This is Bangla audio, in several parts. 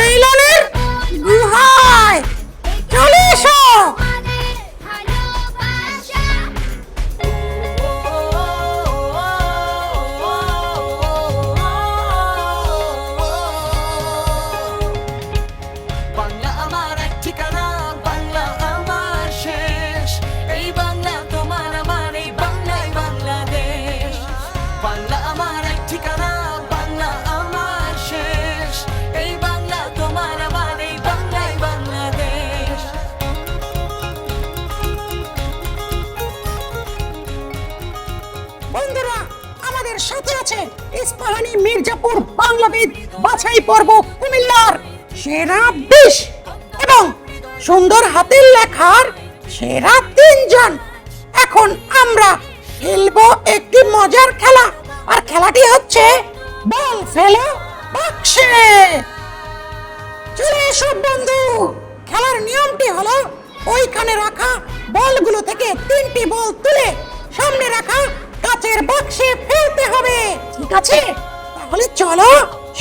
মিলনের গুহায় চলে এসো। বাংলা আমার এক ঠিকানা, বাংলা আমার শেষ। এই বাংলা তোমার আমার, এই বাংলাই বাংলাদেশ। বাংলা আমার এক ঠিকানা, বাংলা আমার শেষ। এই বাংলা তোমার আমার, এই বাংলাই বাংলাদেশ। বন্ধুরা, আমাদের সাথে আছে ইস্পাহানি মির্জাপুর বাংলাবিদ বাছাই পর্ব কুমিল্লার সেরা 20 এবং সুন্দর হাতের লেখার সেরা 3 জন। এখন আমরা খেলবো একটি মজার খেলা, আর খেলাটি হচ্ছে বল ফেলো বাক্সে। চলে এসো বন্ধু। খেলার নিয়মটি হলো ওইখানে রাখা বলগুলো থেকে 3টি বল তুলে সামনে রাখা কাচের বাক্সে ফেলতে হবে, ঠিক আছে? তাহলে চলো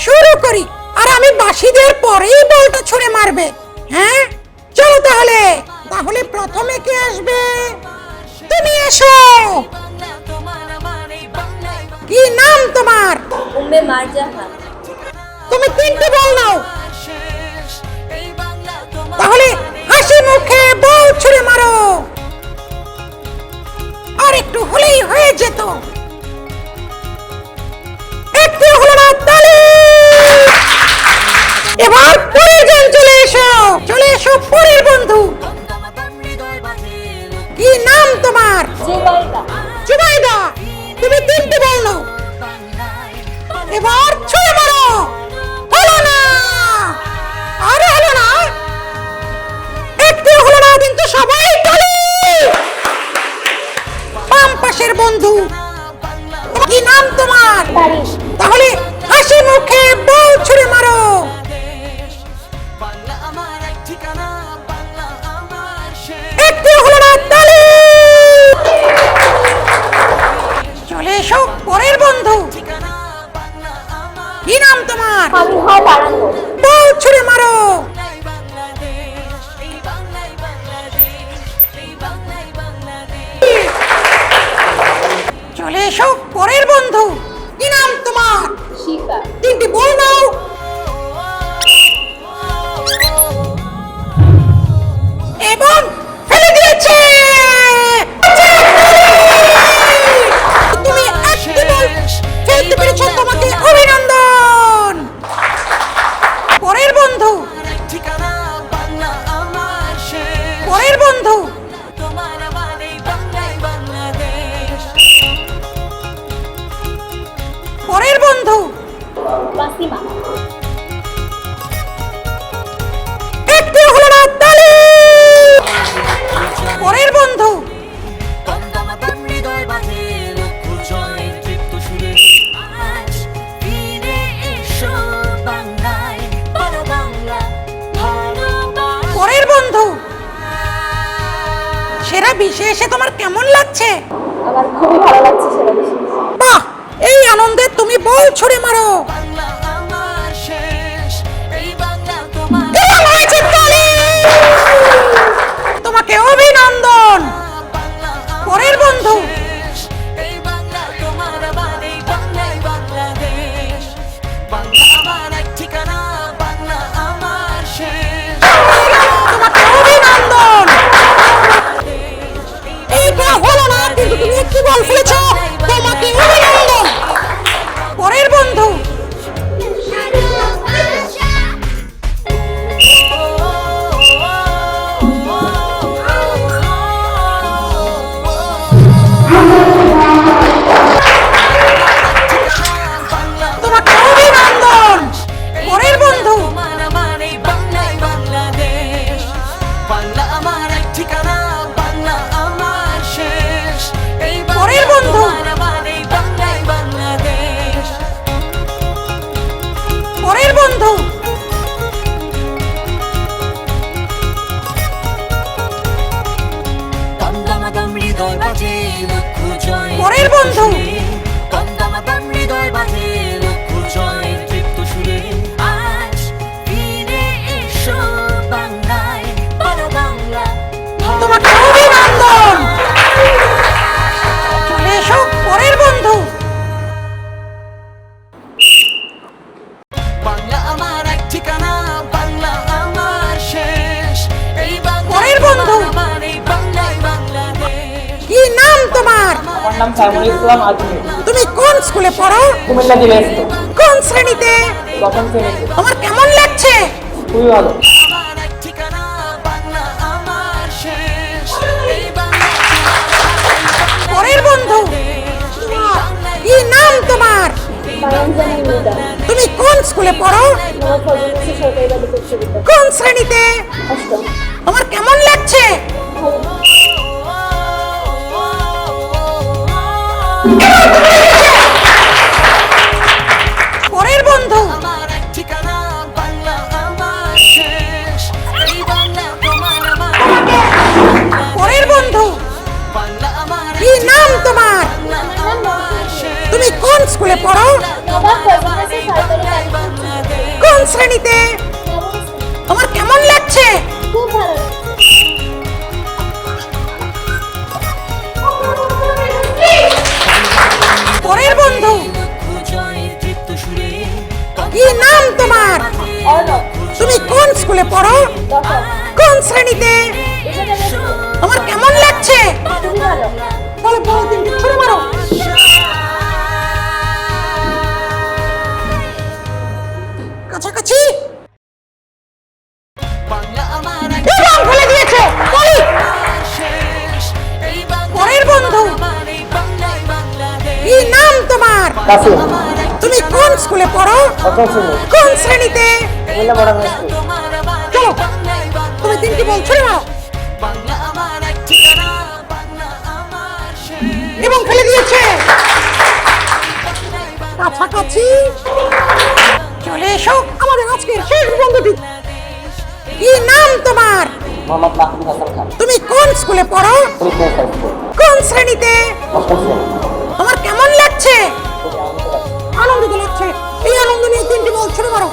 শুরু করি, আর আমি বাঁশি দেওয়ার পরেই বলটা ছুঁড়ে মারবে। হ্যাঁ, চলো তাহলে। তাহলে প্রথমে কে আসবে? তুমি এসো। বাংলা তোমার আমার, এই বাংলাই কি নাম তোমার? উম্মে মারজাহা। তুমি 3টি বল নাও। শেষ। এই বাংলা তোমার তাহলে হাসি মুখে বল ছুঁড়ে মারো। আর একটু হলেই হয়ে যেত। একটু হলো না, তালি। এবার পরের জন চলে এসো। চলে এসো পরের বন্ধু। কি নাম তোমার? জুবাইদা। জুবাইদা, তুমি 3টি বল নাও। এবার ছুঁড়ে মারো। হলো না, আরে হলো না, একটু হলো না, কিন্তু সবাই তালি। বাম পাশের বন্ধু, কি নাম তোমার? তারিশ। তাহলে হাসি মুখে বল ছুঁড়ে মারো। বাংলা আমার এক ঠিকানা, বাংলা আমার শেষ। একটু হলো না, তালি। চলে এসো পরের বন্ধু। ঠিকানা, বাংলা আমার কি নাম তোমার? ফামিহা তারান্নু। বল ছুঁড়ে মারো। বাংলাদেশ, এই বাংলাই বাংলাদেশ, এই বাংলাই বাংলাদেশ। চলে এসো পরের বন্ধু। কি নাম তোমার? শিফা। 3টি বল নাও। এবং ফেলে দিয়েছে। তুমি একটি বল ফেলতে পেরেছো, তোমাকে অভিনন্দন। পরের বন্ধু, এক ঠিকানা, বাংলা আমার শেষ। পরের বন্ধু, তোমার আমার, এই বাংলাই বাংলাদেশ। পরের বন্ধু, বাসিমা। একটু হলো না, তালি। পরের বন্ধু, কন্দমাতন হৃদয় বাঁধে, লক্ষ্য জয় তৃপ্ত সুরে। আজ ফিরে এসো বাংলায়, ভালো বাংলা, ভালোবাসা। পরের বন্ধু, সেরা বিশেষে তোমার কেমন লাগছে? আমার খুবই ভালো লাগছে সেটা বেশি। বাহ, এই আনন্দে তুমি বল ছুঁড়ে মারো। বাংলা আমার শেষ। এই বাংলা তোমার কেমন হয়েছে, তালি। তোমাকে অভিনন্দন। বাংলা পরের বন্ধু, শেষ। এই বাংলা তোমার আমার, এই বাংলাই বাংলাদেশ। বাংলা আমার এক ঠিকানা, বাংলা আমার শেষ। তোমাকে অভিনন্দন। এইটা হলো না, কিন্তু তুমি একটি বল ফেলেছো, তোমাকে অভিনন্দন। পরের বন্ধু, নাম সাইমুল ইসলাম আজমি। তুমি কোন স্কুলে পড়ো? কুমিল্লা জেলা স্কুল। কোন শ্রেণীতে? দশম শ্রেণীতে। তোমার কেমন লাগছে? খুবই ভালো। আমার এক ঠিকানা বাংলা আমার শেষ এই বাংলা পরের বন্ধু, কি নাম তোমার? পারাঞ্জলি মুদা। তুমি কোন স্কুলে পড়ো? মোহাম্মদ ফজলুল সরকারি বালিকা উচ্চ বিদ্যালয়। কোন শ্রেণীতে? অষ্টম। তোমার কেমন লাগছে? পরের বন্ধু, আমার এক ঠিকানা বাংলা আমার শেষ এই বাংলা তোমার আমার পরের বন্ধু, বাংলা আমার কি নাম তোমার? আমার শেষ তুমি কোন স্কুলে পড়ো? নবাব ফজলুল সরকারি বালিকা উচ্চ বিদ্যালয়। কোন শ্রেণীতে? তোমার কেমন লাগছে? খুব ভালো লাগছে। পরের বন্ধু, জয় তৃপ্ত সুরে কি নাম তোমার? অর্ণব। তুমি কোন স্কুলে পড়ো? দশম। কোন শ্রেণীতে? বিদ্যালয় স্কুল। তোমার কেমন লাগছে? খুবই ভালো। বলো বলো, তিনটে ছুড়ে মারো। কাছাকাছি। বাংলা আমার এক এবং ভুলে গিয়েছে। বলি, শেষ এই বাংলা পরের বন্ধু, আমার এই বাংলায় বাংলাদেশ কি নাম তোমার? কাসিম। তুমি কোন স্কুলে পড়ো? প্রথম শ্রেণী। কোন শ্রেণীতে? Comilla modern school. তোমার আমার চলো, বাংলায় তুমি তিনটি বল ছুড়ে মারো। বাংলা আমার এক ঠিকানা বাংলা আমার শেষ এবং ফেলে দিয়েছে। কাছাকাছি। চলে এসো আমাদের আজকের শেষ বন্ধুটি। কি নাম তোমার? মোহাম্মদ মাহমুদ হাসান খান। তুমি কোন স্কুলে পড়ো? Faridganj high school. কোন শ্রেণীতে? অষ্টম শ্রেণী। তোমার কেমন লাগছে? খুবই আনন্দ লাগছে। আনন্দিত লাগছে। এই আনন্দ নিয়ে তিনটি বল ছুড়ে মারো।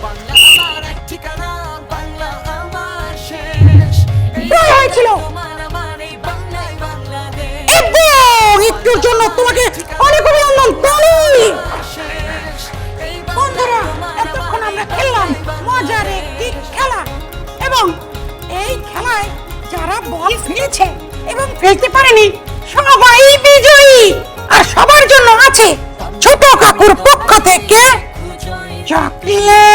বাংলা আমার এক ঠিকানা বাংলা আমার শেষ এই প্রায় হয়েছিল। তোমার আমার এই বাংলায় বাংলাদেশ এবং একটুর জন্য তোমাকে অনেক অভিনন্দন। তালি। শেষ এই বন্ধুরা, এতক্ষণ আমরা খেললাম মজার একটি খেলা, এবং এই খেলায় যারা বল ফেলেছে এবং ফেলতে পারেনি সবাই বিজয়ী। আর সবার জন্য আছে ছোট কাকুর পক্ষ থেকে চকলেট।